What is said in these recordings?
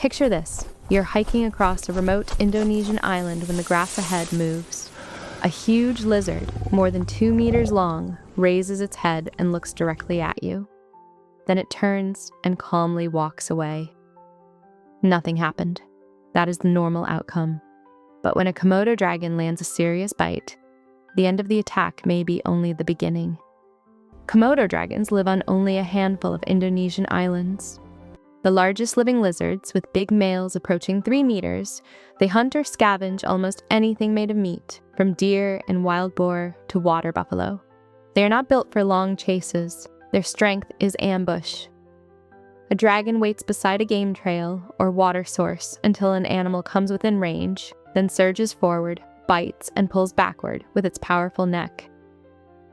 Picture this. You're hiking across a remote Indonesian island when the grass ahead moves. A huge lizard, more than 2 meters long, raises its head and looks directly at you. Then it turns and calmly walks away. Nothing happened. That is the normal outcome. But when a Komodo dragon lands a serious bite, the end of the attack may be only the beginning. Komodo dragons live on only a handful of Indonesian islands. The largest living lizards, with big males approaching 3 meters, they hunt or scavenge almost anything made of meat, from deer and wild boar to water buffalo. They are not built for long chases. Their strength is ambush. A dragon waits beside a game trail or water source until an animal comes within range, then surges forward, bites, and pulls backward with its powerful neck.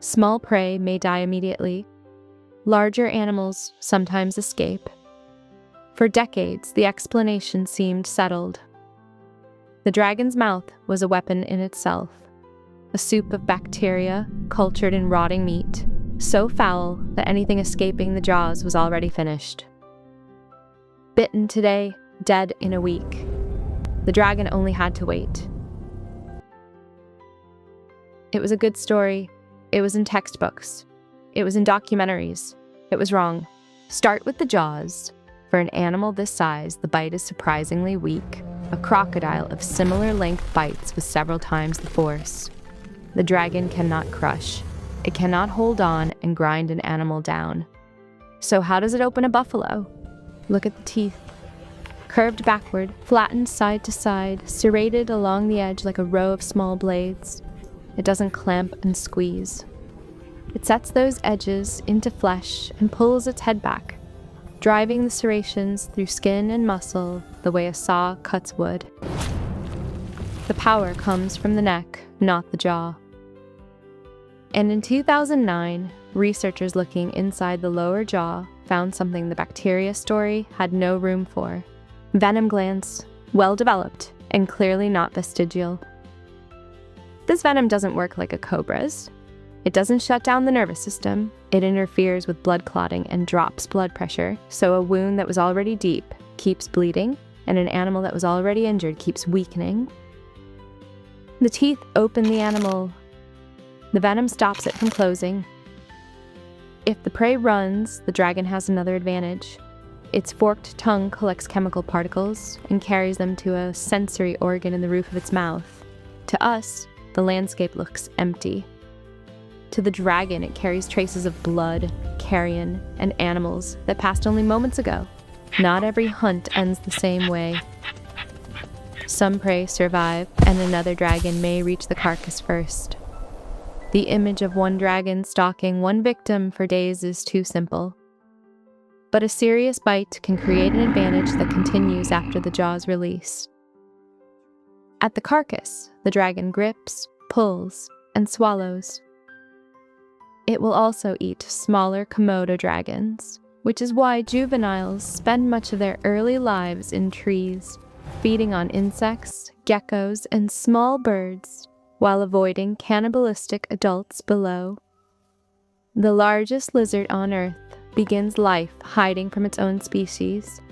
Small prey may die immediately. Larger animals sometimes escape. For decades, the explanation seemed settled. The dragon's mouth was a weapon in itself, a soup of bacteria cultured in rotting meat, so foul that anything escaping the jaws was already finished. Bitten today, dead in a week. The dragon only had to wait. It was a good story. It was in textbooks. It was in documentaries. It was wrong. Start with the jaws. For an animal this size, the bite is surprisingly weak. A crocodile of similar length bites with several times the force. The dragon cannot crush. It cannot hold on and grind an animal down. So how does it open a buffalo? Look at the teeth. Curved backward, flattened side to side, serrated along the edge like a row of small blades. It doesn't clamp and squeeze. It sets those edges into flesh and pulls its head back, driving the serrations through skin and muscle the way a saw cuts wood. The power comes from the neck, not the jaw. And in 2009, researchers looking inside the lower jaw found something the bacteria story had no room for. Venom glands, well developed, and clearly not vestigial. This venom doesn't work like a cobra's. It doesn't shut down the nervous system. It interferes with blood clotting and drops blood pressure, so a wound that was already deep keeps bleeding, and an animal that was already injured keeps weakening. The teeth open the animal. The venom stops it from closing. If the prey runs, the dragon has another advantage. Its forked tongue collects chemical particles and carries them to a sensory organ in the roof of its mouth. To us, the landscape looks empty. To the dragon, it carries traces of blood, carrion, and animals that passed only moments ago. Not every hunt ends the same way. Some prey survive, and another dragon may reach the carcass first. The image of one dragon stalking one victim for days is too simple. But a serious bite can create an advantage that continues after the jaw's release. At the carcass, the dragon grips, pulls, and swallows. It will also eat smaller Komodo dragons, which is why juveniles spend much of their early lives in trees, feeding on insects, geckos, and small birds, while avoiding cannibalistic adults below. The largest lizard on Earth begins life hiding from its own species.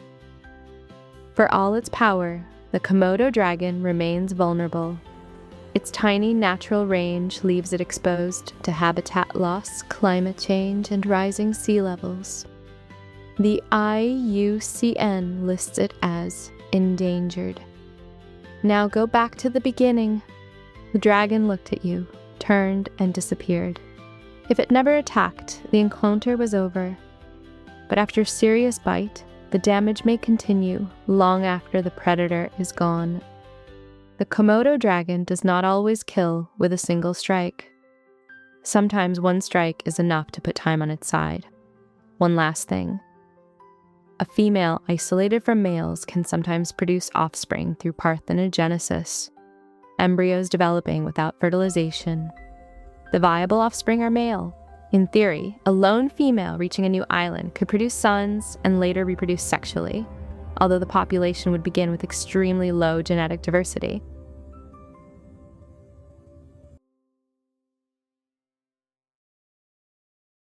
For all its power, the Komodo dragon remains vulnerable. Its tiny natural range leaves it exposed to habitat loss, climate change, and rising sea levels. The IUCN lists it as endangered. Now go back to the beginning. The dragon looked at you, turned, and disappeared. If it never attacked, the encounter was over. But after a serious bite, the damage may continue long after the predator is gone. The Komodo dragon does not always kill with a single strike. Sometimes one strike is enough to put time on its side. One last thing. A female isolated from males can sometimes produce offspring through parthenogenesis, embryos developing without fertilization. The viable offspring are male. In theory, a lone female reaching a new island could produce sons and later reproduce sexually, although the population would begin with extremely low genetic diversity.